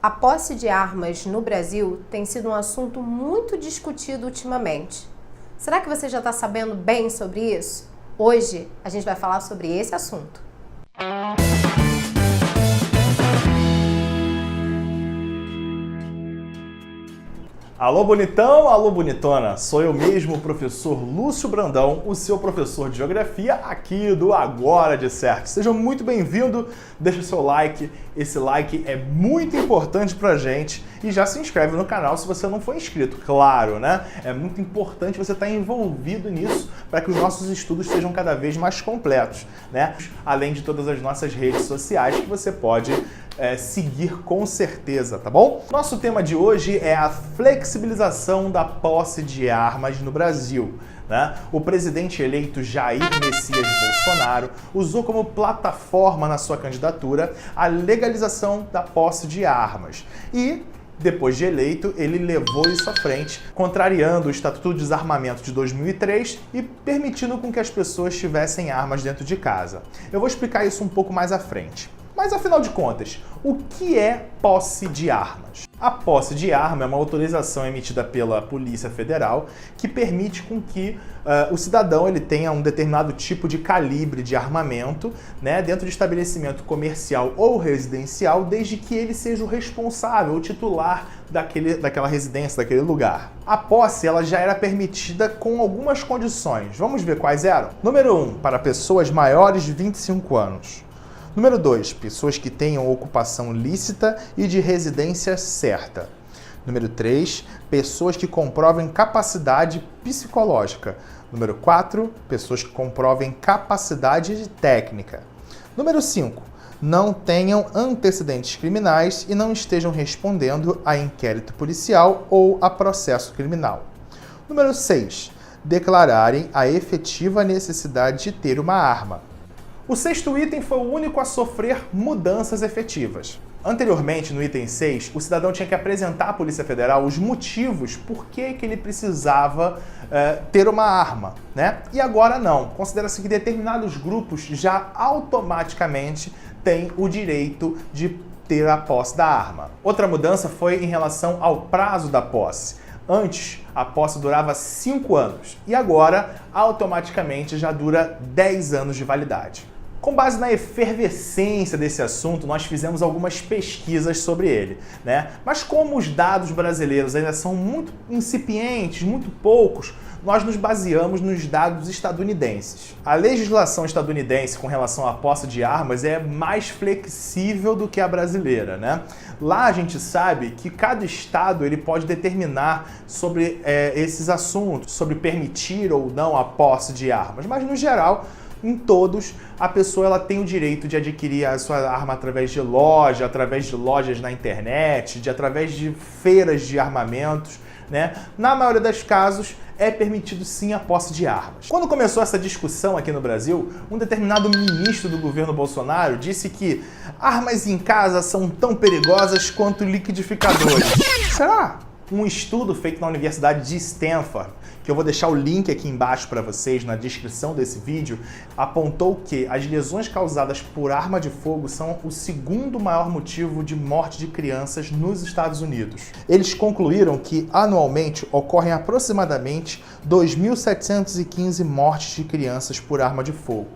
A posse de armas no Brasil tem sido um assunto muito discutido ultimamente. Será que você já está sabendo bem sobre isso? Hoje a gente vai falar sobre esse assunto. Alô bonitão, alô bonitona, sou eu mesmo, o professor Lúcio Brandão, o seu professor de Geografia aqui do Agora de Certo. Seja muito bem-vindo, deixa o seu like, esse like é muito importante pra gente e já se inscreve no canal se você não for inscrito, claro, né? É muito importante você estar envolvido nisso para que os nossos estudos sejam cada vez mais completos, né? Além de todas as nossas redes sociais que você pode seguir com certeza, tá bom? Nosso tema de hoje é a flexibilização da posse de armas no Brasil. Né? O presidente eleito Jair Messias Bolsonaro usou como plataforma na sua candidatura a legalização da posse de armas e, depois de eleito, ele levou isso à frente, contrariando o Estatuto de Desarmamento de 2003 e permitindo com que as pessoas tivessem armas dentro de casa. Eu vou explicar isso um pouco mais à frente. Mas, afinal de contas, o que é posse de armas? A posse de arma é uma autorização emitida pela Polícia Federal que permite com que o cidadão ele tenha um determinado tipo de calibre de armamento, né, dentro de estabelecimento comercial ou residencial, desde que ele seja o responsável, o titular daquela residência, daquele lugar. A posse ela já era permitida com algumas condições. Vamos ver quais eram? Número 1, para pessoas maiores de 25 anos. Número 2, pessoas que tenham ocupação lícita e de residência certa. Número 3, pessoas que comprovem capacidade psicológica. Número 4, pessoas que comprovem capacidade técnica. Número 5, não tenham antecedentes criminais e não estejam respondendo a inquérito policial ou a processo criminal. Número 6, declararem a efetiva necessidade de ter uma arma. O sexto item foi o único a sofrer mudanças efetivas. Anteriormente, no item 6, o cidadão tinha que apresentar à Polícia Federal os motivos por que ele precisava ter uma arma, né? E agora não. Considera-se que determinados grupos já automaticamente têm o direito de ter a posse da arma. Outra mudança foi em relação ao prazo da posse. Antes, a posse durava 5 anos e agora, automaticamente, já dura 10 anos de validade. Com base na efervescência desse assunto, nós fizemos algumas pesquisas sobre ele, né? Mas como os dados brasileiros ainda são muito incipientes, muito poucos, nós nos baseamos nos dados estadunidenses. A legislação estadunidense com relação à posse de armas é mais flexível do que a brasileira, né? Lá a gente sabe que cada estado ele pode determinar sobre esses assuntos, sobre permitir ou não a posse de armas, mas no geral, em todos, a pessoa ela tem o direito de adquirir a sua arma através de loja, através de lojas na internet, através de feiras de armamentos, né? Na maioria dos casos, é permitido sim a posse de armas. Quando começou essa discussão aqui no Brasil, um determinado ministro do governo Bolsonaro disse que armas em casa são tão perigosas quanto liquidificadores. Será? Um estudo feito na Universidade de Stanford, que eu vou deixar o link aqui embaixo para vocês na descrição desse vídeo, apontou que as lesões causadas por arma de fogo são o segundo maior motivo de morte de crianças nos Estados Unidos. Eles concluíram que anualmente ocorrem aproximadamente 2.715 mortes de crianças por arma de fogo.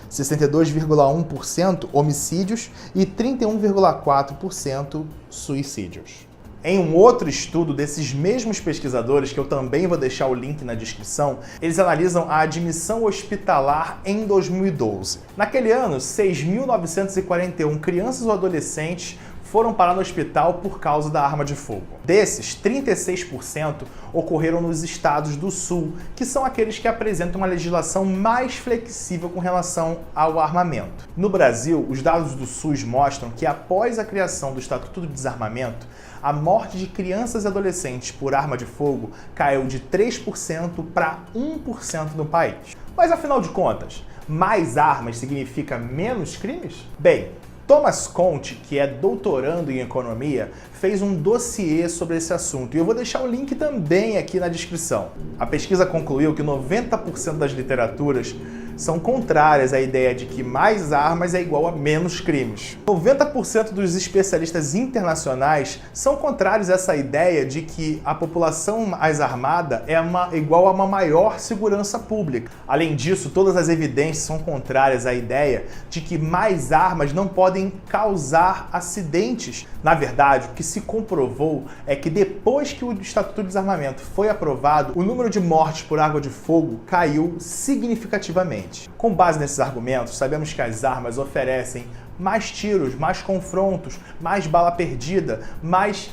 62,1% homicídios e 31,4% suicídios. Em um outro estudo desses mesmos pesquisadores, que eu também vou deixar o link na descrição, eles analisam a admissão hospitalar em 2012. Naquele ano, 6.941 crianças ou adolescentes foram parar no hospital por causa da arma de fogo. Desses, 36% ocorreram nos estados do Sul, que são aqueles que apresentam uma legislação mais flexível com relação ao armamento. No Brasil, os dados do SUS mostram que após a criação do Estatuto de Desarmamento, a morte de crianças e adolescentes por arma de fogo caiu de 3% para 1% no país. Mas afinal de contas, mais armas significa menos crimes? Bem, Thomas Conte, que é doutorando em economia, fez um dossiê sobre esse assunto e eu vou deixar o link também aqui na descrição. A pesquisa concluiu que 90% das literaturas são contrárias à ideia de que mais armas é igual a menos crimes. 90% dos especialistas internacionais são contrários a essa ideia de que a população mais armada é igual a uma maior segurança pública. Além disso, todas as evidências são contrárias à ideia de que mais armas não podem causar acidentes. Na verdade, o que se comprovou é que depois que o Estatuto de Desarmamento foi aprovado, o número de mortes por arma de fogo caiu significativamente. Com base nesses argumentos, sabemos que as armas oferecem mais tiros, mais confrontos, mais bala perdida, mais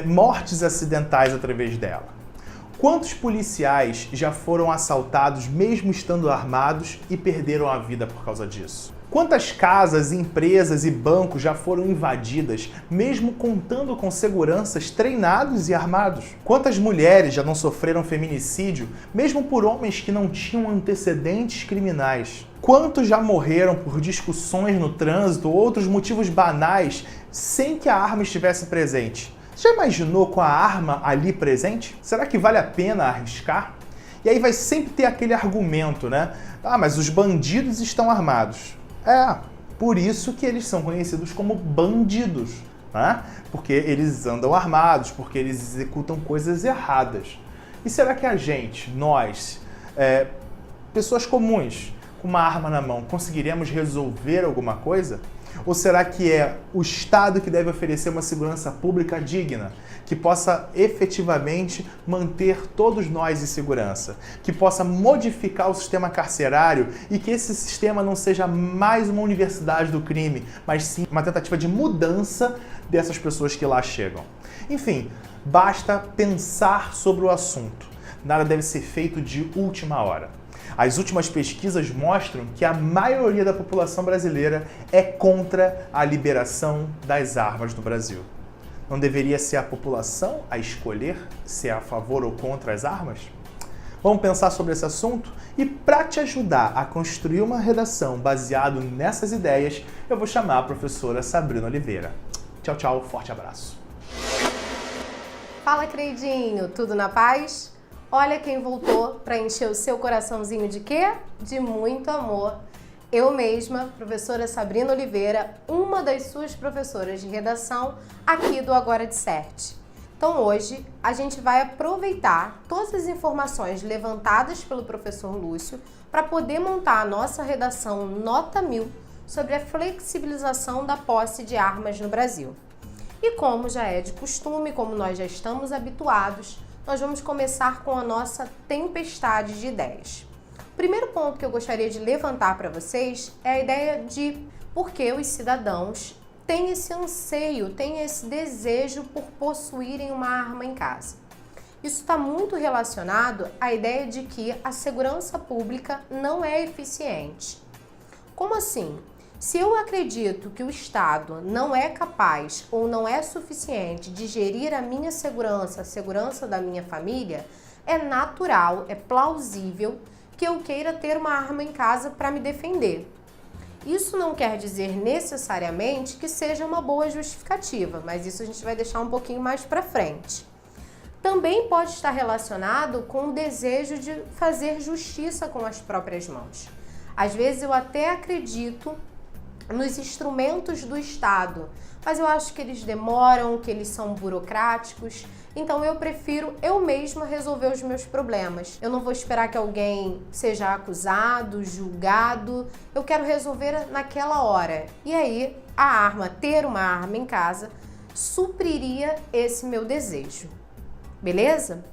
mortes acidentais através dela. Quantos policiais já foram assaltados mesmo estando armados e perderam a vida por causa disso? Quantas casas, empresas e bancos já foram invadidas, mesmo contando com seguranças treinados e armados? Quantas mulheres já não sofreram feminicídio, mesmo por homens que não tinham antecedentes criminais? Quantos já morreram por discussões no trânsito ou outros motivos banais sem que a arma estivesse presente? Você já imaginou com a arma ali presente? Será que vale a pena arriscar? E aí vai sempre ter aquele argumento, né? Ah, mas os bandidos estão armados. Por isso que eles são conhecidos como bandidos, né? Porque eles andam armados, porque eles executam coisas erradas. E será que a gente, nós, pessoas comuns, com uma arma na mão, conseguiremos resolver alguma coisa? Ou será que é o Estado que deve oferecer uma segurança pública digna, que possa efetivamente manter todos nós em segurança, que possa modificar o sistema carcerário e que esse sistema não seja mais uma universidade do crime, mas sim uma tentativa de mudança dessas pessoas que lá chegam? Enfim, basta pensar sobre o assunto. Nada deve ser feito de última hora. As últimas pesquisas mostram que a maioria da população brasileira é contra a liberação das armas no Brasil. Não deveria ser a população a escolher se é a favor ou contra as armas? Vamos pensar sobre esse assunto? E para te ajudar a construir uma redação baseada nessas ideias, eu vou chamar a professora Sabrina Oliveira. Tchau, tchau, forte abraço. Fala, queridinho, tudo na paz? Olha quem voltou para encher o seu coraçãozinho de quê? De muito amor. Eu mesma, professora Sabrina Oliveira, uma das suas professoras de redação aqui do Agora Disserte. Então hoje a gente vai aproveitar todas as informações levantadas pelo professor Lúcio para poder montar a nossa redação nota 1000 sobre a flexibilização da posse de armas no Brasil. E como já é de costume, como nós já estamos habituados, nós vamos começar com a nossa tempestade de ideias. O primeiro ponto que eu gostaria de levantar para vocês é a ideia de por que os cidadãos têm esse anseio, têm esse desejo por possuírem uma arma em casa. Isso está muito relacionado à ideia de que a segurança pública não é eficiente. Como assim? Se eu acredito que o Estado não é capaz ou não é suficiente de gerir a minha segurança, a segurança da minha família, é natural, é plausível que eu queira ter uma arma em casa para me defender. Isso não quer dizer necessariamente que seja uma boa justificativa, mas isso a gente vai deixar um pouquinho mais para frente. Também pode estar relacionado com o desejo de fazer justiça com as próprias mãos. Às vezes eu até acredito nos instrumentos do Estado, mas eu acho que eles demoram, que eles são burocráticos, então eu prefiro eu mesma resolver os meus problemas. Eu não vou esperar que alguém seja acusado, julgado, eu quero resolver naquela hora. E aí, ter uma arma em casa, supriria esse meu desejo. Beleza?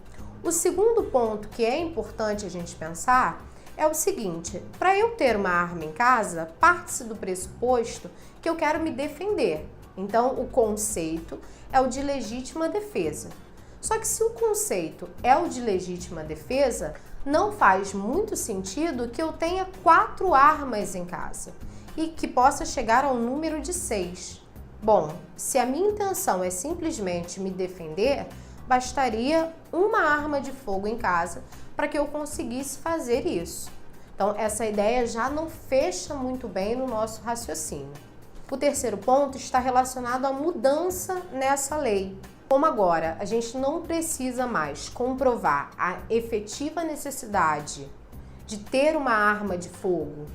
O segundo ponto que é importante a gente pensar é o seguinte: para eu ter uma arma em casa, parte-se do pressuposto que eu quero me defender. Então, o conceito é o de legítima defesa. Só que se o conceito é o de legítima defesa, não faz muito sentido que eu tenha 4 armas em casa e que possa chegar ao número de 6. Bom, se a minha intenção é simplesmente me defender, bastaria uma arma de fogo em casa para que eu conseguisse fazer isso. Então, essa ideia já não fecha muito bem no nosso raciocínio. O terceiro ponto está relacionado à mudança nessa lei. Como agora a gente não precisa mais comprovar a efetiva necessidade de ter uma arma de fogo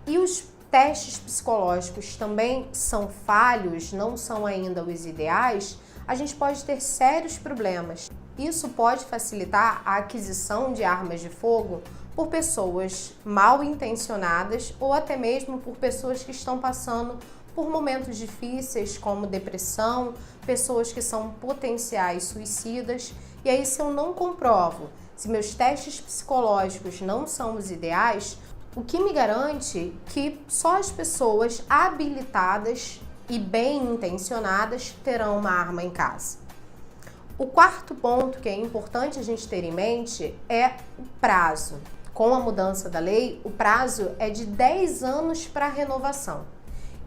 e os testes psicológicos também são falhos, não são ainda os ideais, a gente pode ter sérios problemas. Isso pode facilitar a aquisição de armas de fogo por pessoas mal intencionadas ou até mesmo por pessoas que estão passando por momentos difíceis como depressão, pessoas que são potenciais suicidas. E aí, se eu não comprovo, se meus testes psicológicos não são os ideais, o que me garante que só as pessoas habilitadas e bem intencionadas terão uma arma em casa. O quarto ponto que é importante a gente ter em mente é o prazo. Com a mudança da lei, o prazo é de 10 anos para renovação.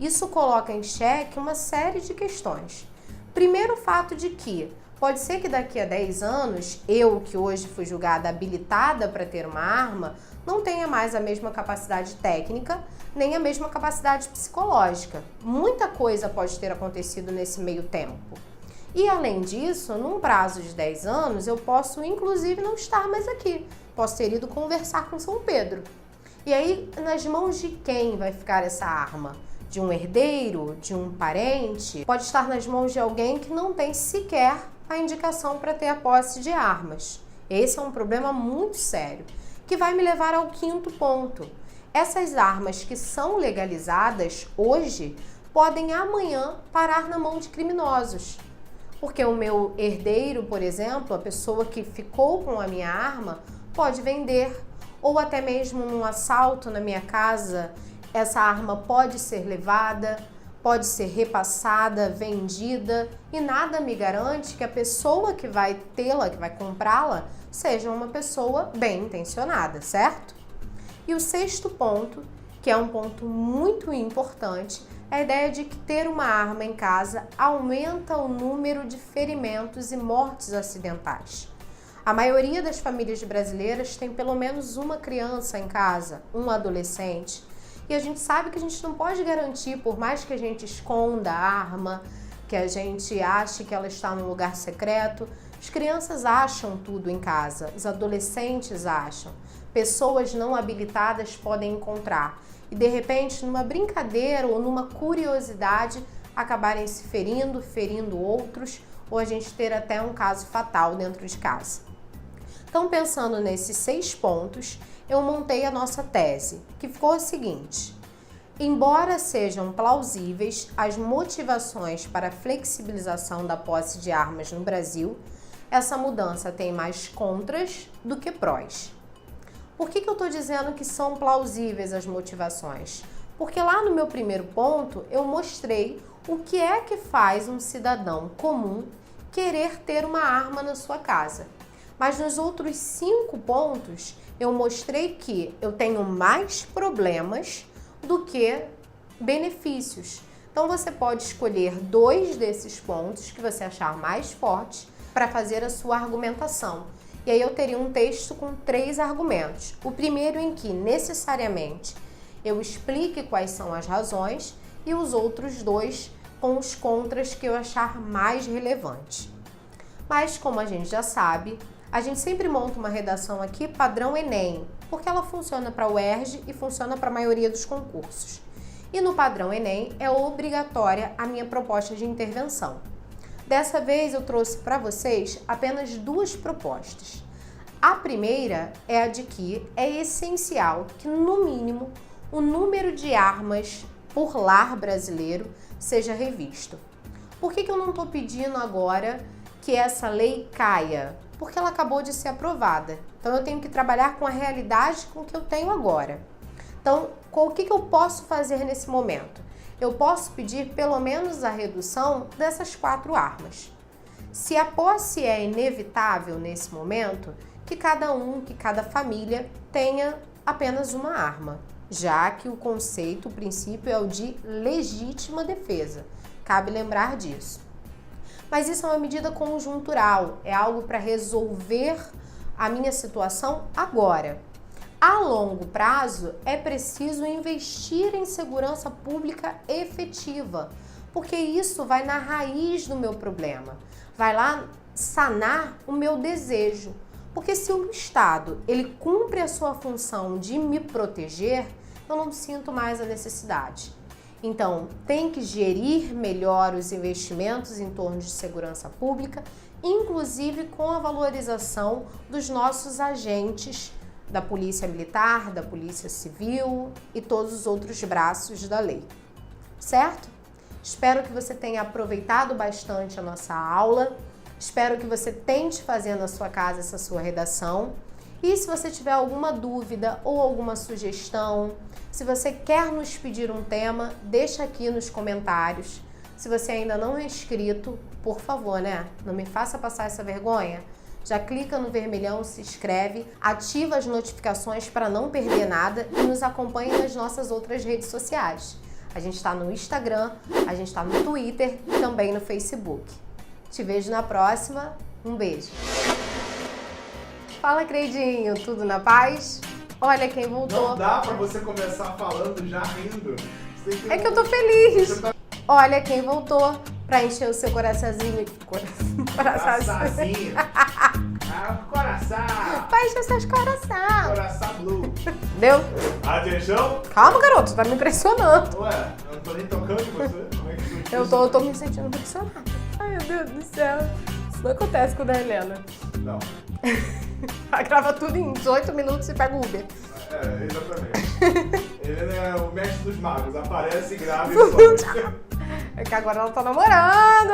Isso coloca em xeque uma série de questões. Primeiro, o fato de que pode ser que daqui a 10 anos, eu que hoje fui julgada habilitada para ter uma arma, não tenha mais a mesma capacidade técnica, nem a mesma capacidade psicológica. Muita coisa pode ter acontecido nesse meio tempo. E além disso, num prazo de 10 anos, eu posso inclusive não estar mais aqui. Posso ter ido conversar com São Pedro. E aí, nas mãos de quem vai ficar essa arma? De um herdeiro? De um parente? Pode estar nas mãos de alguém que não tem sequer a indicação para ter a posse de armas. Esse é um problema muito sério, que vai me levar ao quinto ponto. Essas armas que são legalizadas hoje podem amanhã parar na mão de criminosos. Porque o meu herdeiro, por exemplo, a pessoa que ficou com a minha arma, pode vender, ou até mesmo num assalto na minha casa, essa arma pode ser levada, pode ser repassada, vendida, e nada me garante que a pessoa que vai tê-la, que vai comprá-la, seja uma pessoa bem intencionada, certo? E o sexto ponto, que é um ponto muito importante, é a ideia de que ter uma arma em casa aumenta o número de ferimentos e mortes acidentais. A maioria das famílias brasileiras tem pelo menos uma criança em casa, um adolescente. E a gente sabe que a gente não pode garantir, por mais que a gente esconda a arma, que a gente ache que ela está num lugar secreto, as crianças acham tudo em casa, os adolescentes acham, pessoas não habilitadas podem encontrar. E de repente, numa brincadeira ou numa curiosidade, acabarem se ferindo outros, ou a gente ter até um caso fatal dentro de casa. Então, pensando nesses 6 pontos, eu montei a nossa tese, que ficou a seguinte: embora sejam plausíveis as motivações para a flexibilização da posse de armas no Brasil, essa mudança tem mais contras do que prós. Por que eu estou dizendo que são plausíveis as motivações? Porque lá no meu primeiro ponto eu mostrei o que é que faz um cidadão comum querer ter uma arma na sua casa. Mas nos outros 5 pontos eu mostrei que eu tenho mais problemas do que benefícios. Então você pode escolher 2 desses pontos que você achar mais fortes para fazer a sua argumentação. E aí eu teria um texto com 3 argumentos. O primeiro em que necessariamente eu explique quais são as razões e os outros 2 com os contras que eu achar mais relevantes. Mas como a gente já sabe, a gente sempre monta uma redação aqui padrão Enem, porque ela funciona para o UERJ e funciona para a maioria dos concursos. E no padrão Enem é obrigatória a minha proposta de intervenção. Dessa vez eu trouxe para vocês apenas 2 propostas. A primeira é a de que é essencial que, no mínimo, o número de armas por lar brasileiro seja revisto. Por que eu não estou pedindo agora que essa lei caia? Porque ela acabou de ser aprovada. Então eu tenho que trabalhar com a realidade com que eu tenho agora. Então, o que eu posso fazer nesse momento? Eu posso pedir pelo menos a redução dessas 4 armas. Se a posse é inevitável nesse momento, que cada família tenha apenas uma arma, já que o conceito, o princípio é o de legítima defesa. Cabe lembrar disso. Mas isso é uma medida conjuntural, é algo para resolver a minha situação agora. A longo prazo, é preciso investir em segurança pública efetiva, porque isso vai na raiz do meu problema, vai lá sanar o meu desejo. Porque se o Estado ele cumpre a sua função de me proteger, eu não sinto mais a necessidade. Então, tem que gerir melhor os investimentos em torno de segurança pública, inclusive com a valorização dos nossos agentes da Polícia Militar, da Polícia Civil e todos os outros braços da lei. Certo? Espero que você tenha aproveitado bastante a nossa aula. Espero que você tente fazer na sua casa essa sua redação. E se você tiver alguma dúvida ou alguma sugestão, se você quer nos pedir um tema, deixa aqui nos comentários. Se você ainda não é inscrito, por favor, né? Não me faça passar essa vergonha. Já clica no vermelhão, se inscreve, ativa as notificações para não perder nada e nos acompanhe nas nossas outras redes sociais. A gente está no Instagram, a gente está no Twitter e também no Facebook. Te vejo na próxima. Um beijo. Fala, Creidinho, tudo na paz? Olha quem voltou. Não dá pra você começar falando já rindo. É que eu tô feliz. Olha quem voltou pra encher o seu coraçãozinho. Coraçãozinho. Coração. Pra encher seus coração. Coração blue. Deu? Atenção. Calma, garoto, tá me impressionando. Ué, eu não tô nem tocando em você. Como é que Eu tô me sentindo impressionada. Ai, meu Deus do céu. Isso não acontece com a Helena. Não. Ela grava tudo em 18 minutos e pega o Uber. É, exatamente. Ele é o mestre dos magos. Aparece, grava e some. É que agora ela tá namorando!